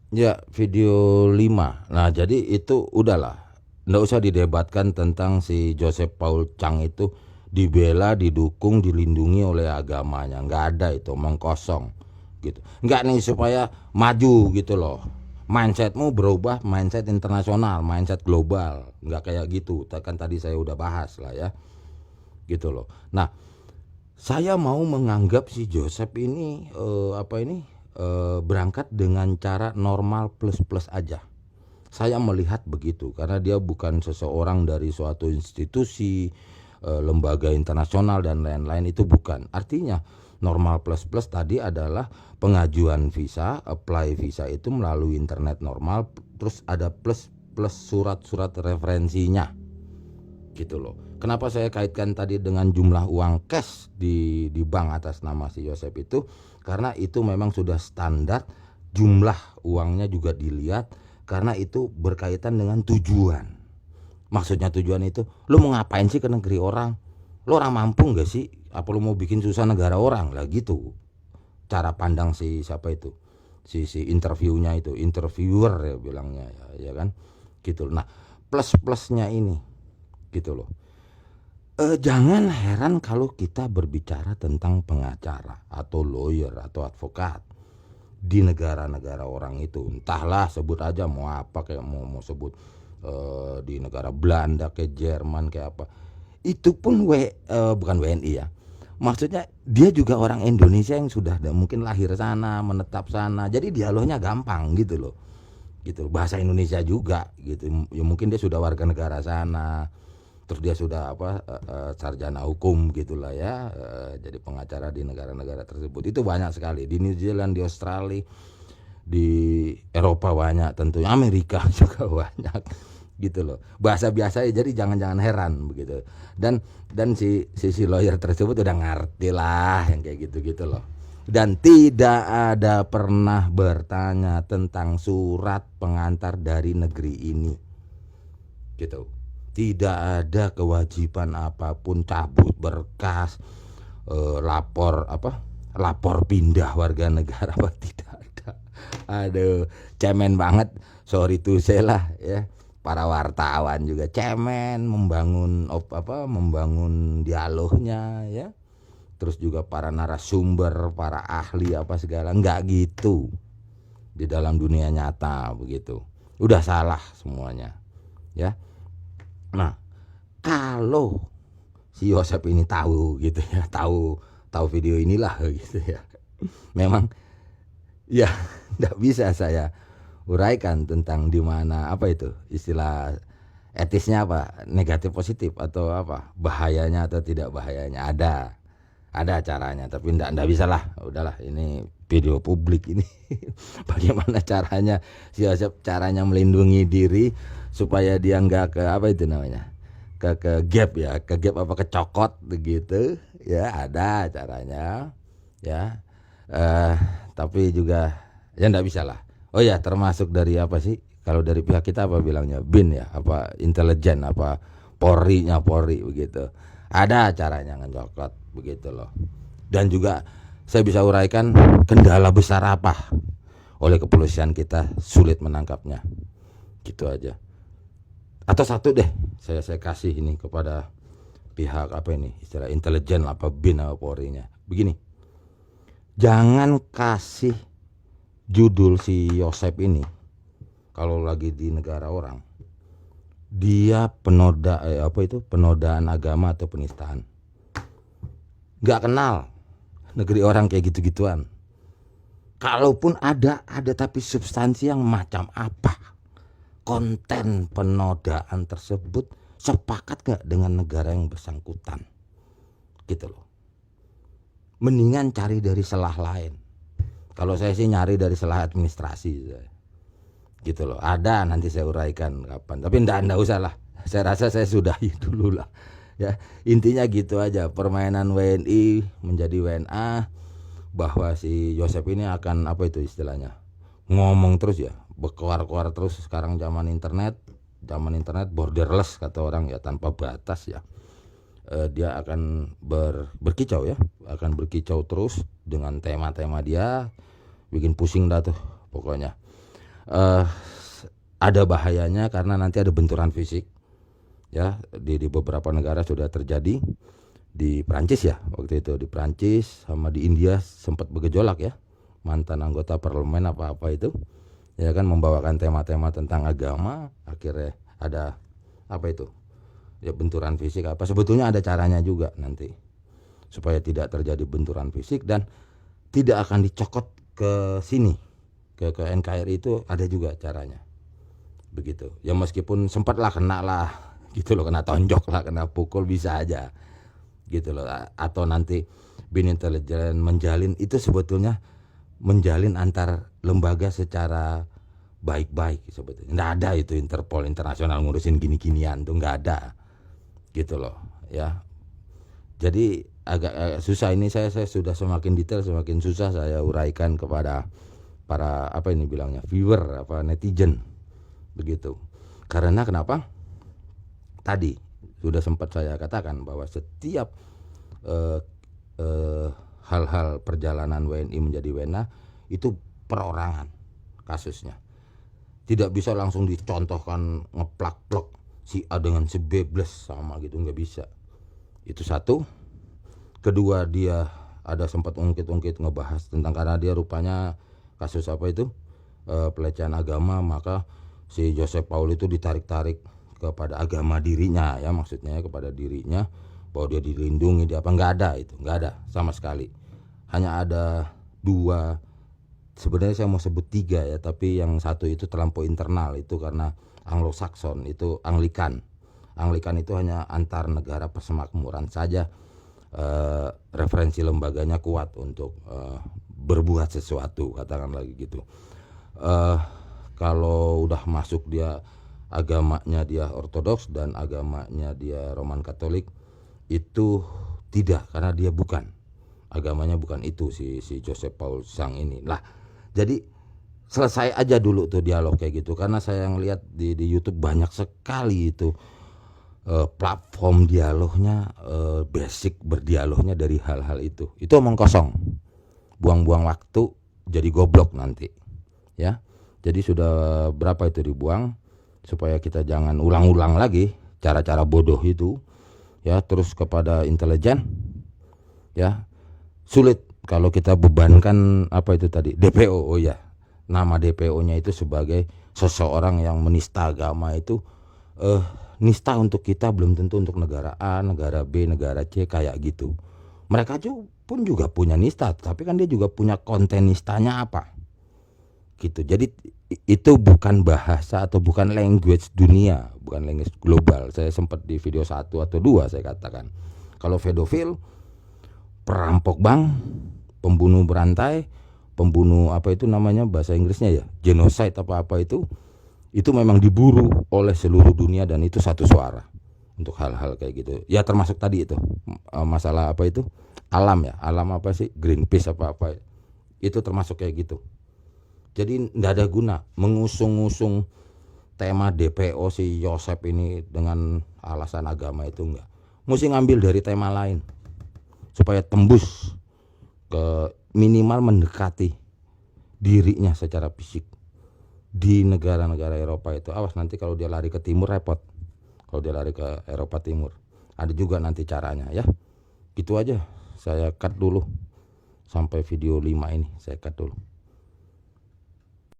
Ya, video 5. Nah, jadi itu udahlah. Nggak usah didebatkan tentang si Joseph Paul Chang itu dibela, didukung, dilindungi oleh agamanya. Nggak ada itu, omong kosong gitu. Nggak nih supaya maju gitu loh. Mindsetmu berubah, mindset internasional, mindset global. Nggak kayak gitu. Kan tadi saya udah bahas lah ya. Gitu loh. Nah, saya mau menganggap si Joseph ini berangkat dengan cara normal plus plus aja. Saya melihat begitu karena dia bukan seseorang dari suatu institusi, lembaga internasional dan lain-lain, itu bukan. Artinya normal plus plus tadi adalah pengajuan visa, apply visa itu melalui internet normal, terus ada plus plus surat-surat referensinya gitu loh. Kenapa saya kaitkan tadi dengan jumlah uang cash di bank atas nama si Yosep itu? Karena itu memang sudah standar, jumlah uangnya juga dilihat, karena itu berkaitan dengan tujuan. Maksudnya tujuan itu, lu mau ngapain sih ke negeri orang? Lu orang mampu nggak sih? Apa lu mau bikin susah negara orang lah gitu? Cara pandang si siapa itu? Si interviewnya itu, interviewer ya bilangnya ya kan? Gitu. Nah, plus plusnya ini gitu loh. Jangan heran kalau kita berbicara tentang pengacara atau lawyer atau advokat di negara-negara orang itu. Entahlah, sebut aja mau apa, kayak mau sebut di negara Belanda kayak Jerman kayak apa. Itu pun bukan WNI ya. Maksudnya dia juga orang Indonesia yang sudah mungkin lahir sana, menetap sana. Jadi dialognya gampang gitu loh. Gitu. Bahasa Indonesia juga gitu. Ya mungkin dia sudah warga negara sana, terus dia sudah sarjana hukum gitulah ya, jadi pengacara di negara-negara tersebut. Itu banyak sekali di New Zealand, di Australia, di Eropa banyak, tentunya Amerika juga banyak gitu loh. Bahasa biasa ya, jadi jangan heran begitu. Dan si lawyer tersebut udah ngerti lah yang kayak gitu-gitu loh. Dan tidak ada pernah bertanya tentang surat pengantar dari negeri ini gitu. Tidak ada kewajiban apapun cabut berkas, lapor pindah warga negara apa, tidak ada. Aduh, cemen banget, sorry tuh saya lah ya. Para wartawan juga cemen membangun dialognya ya. Terus juga para narasumber, para ahli apa segala, nggak gitu di dalam dunia nyata begitu. Udah salah semuanya ya. Nah, kalau si Yosep ini tahu gitu ya, tahu video inilah gitu ya. Memang ya nggak bisa saya uraikan tentang di mana apa itu istilah etisnya, apa negatif positif atau apa bahayanya atau tidak bahayanya, ada caranya, tapi ndak bisa lah, udahlah ini video publik ini. Bagaimana caranya si Yosep, caranya melindungi diri supaya dia nggak ke apa itu namanya, ke gap ya, ke gap apa, kecokot begitu ya, ada caranya ya. eh tapi juga ya ndak bisa lah. Oh ya, termasuk dari apa sih, kalau dari pihak kita apa bilangnya, bin ya, apa intelijen, apa Polri begitu, ada caranya ngejokot begitu loh. Dan juga saya bisa uraikan kendala besar apa oleh kepolisian kita sulit menangkapnya, gitu aja. Atau satu deh, saya kasih ini kepada pihak apa ini istilah intelijen apa bin apa Polri-nya. Begini, jangan kasih judul si Yosep ini kalau lagi di negara orang, dia penodaan agama atau penistaan. Nggak kenal negeri orang kayak gitu-gituan. Kalaupun ada tapi substansi yang macam apa, konten penodaan tersebut sepakat gak dengan negara yang bersangkutan gitu loh. Mendingan cari dari celah lain. Kalau saya sih nyari dari celah administrasi gitu loh. Ada, nanti saya uraikan kapan, tapi enggak usah lah, saya rasa saya sudahi dulu lah ya. Intinya gitu aja, permainan WNI menjadi WNA, bahwa si Yosep ini akan apa itu istilahnya, ngomong terus ya, berkuar-kuar terus. Sekarang zaman internet borderless kata orang ya, tanpa batas ya. Dia akan berkicau ya, akan berkicau terus dengan tema-tema dia, bikin pusing dah tuh pokoknya. eh, ada bahayanya karena nanti ada benturan fisik ya. Di beberapa negara sudah terjadi, di Prancis ya waktu itu, di Prancis sama di India sempat bergejolak ya, mantan anggota parlemen apa itu ya kan, membawakan tema-tema tentang agama, akhirnya ada apa itu ya, benturan fisik apa. Sebetulnya ada caranya juga nanti supaya tidak terjadi benturan fisik dan tidak akan dicokot ke sini, ke NKRI, itu ada juga caranya begitu ya. Meskipun sempatlah kena lah gitu loh, kena tonjok lah, kena pukul bisa aja gitu loh. Atau nanti bin intelijen menjalin, itu sebetulnya menjalin antar lembaga secara baik-baik sebetulnya. Nggak ada itu Interpol internasional ngurusin gini-ginian tuh, nggak ada gitu loh ya. Jadi agak susah ini, saya sudah semakin detail semakin susah saya uraikan kepada para apa ini bilangnya, viewer apa netizen begitu. Karena kenapa? Tadi sudah sempat saya katakan bahwa setiap hal-hal perjalanan WNI menjadi WNA itu perorangan kasusnya. Tidak bisa langsung dicontohkan ngeplak-plok si A dengan si B sama gitu, nggak bisa. Itu satu. Kedua, dia ada sempat ungkit-ungkit ngebahas tentang, karena dia rupanya kasus apa itu pelecehan agama, maka si Joseph Paul itu ditarik-tarik kepada agama dirinya ya, maksudnya kepada dirinya bahwa dia dilindungi, dia apa, nggak ada itu, nggak ada sama sekali. Hanya ada dua, sebenarnya saya mau sebut tiga ya, tapi yang satu itu terlampau internal, itu karena Anglo-Saxon, itu Anglikan itu hanya antar negara persemakmuran saja. Referensi lembaganya kuat untuk berbuat sesuatu, katakan lagi gitu. Kalau udah masuk dia agamanya dia Ortodoks dan agamanya dia Roman Katolik, itu tidak, karena dia bukan, agamanya bukan itu si Joseph Paul Sang ini lah. Jadi selesai aja dulu tuh dialog kayak gitu, karena saya ngelihat di YouTube banyak sekali itu platform dialognya, basic berdialognya dari hal-hal itu omong kosong, buang-buang waktu, jadi goblok nanti ya. Jadi sudah berapa itu dibuang, supaya kita jangan ulang-ulang lagi cara-cara bodoh itu ya. Terus kepada intelijen ya, sulit kalau kita bebankan apa itu tadi DPO. Oh ya, nama DPO-nya itu sebagai seseorang yang menista agama itu, nista untuk kita belum tentu untuk negara A, negara B, negara C kayak gitu. Mereka pun juga punya nista, tapi kan dia juga punya konten nistanya apa gitu. Jadi itu bukan bahasa atau bukan language dunia, bukan language global. Saya sempat di video 1 atau 2 saya katakan, kalau pedofil, perampok bank, pembunuh berantai, pembunuh apa itu namanya bahasa Inggrisnya ya, genocide apa itu memang diburu oleh seluruh dunia, dan itu satu suara untuk hal-hal kayak gitu ya. Termasuk tadi itu masalah apa itu alam ya, alam apa sih, Greenpeace apa itu termasuk kayak gitu. Jadi nggak ada guna mengusung-usung tema DPO si Joseph ini dengan alasan agama, itu enggak. Mesti ngambil dari tema lain supaya tembus ke minimal mendekati dirinya secara fisik. Di negara-negara Eropa itu awas nanti kalau dia lari ke timur repot. Kalau dia lari ke Eropa Timur ada juga nanti caranya ya. Gitu aja, saya cut dulu sampai video 5 ini, saya cut dulu.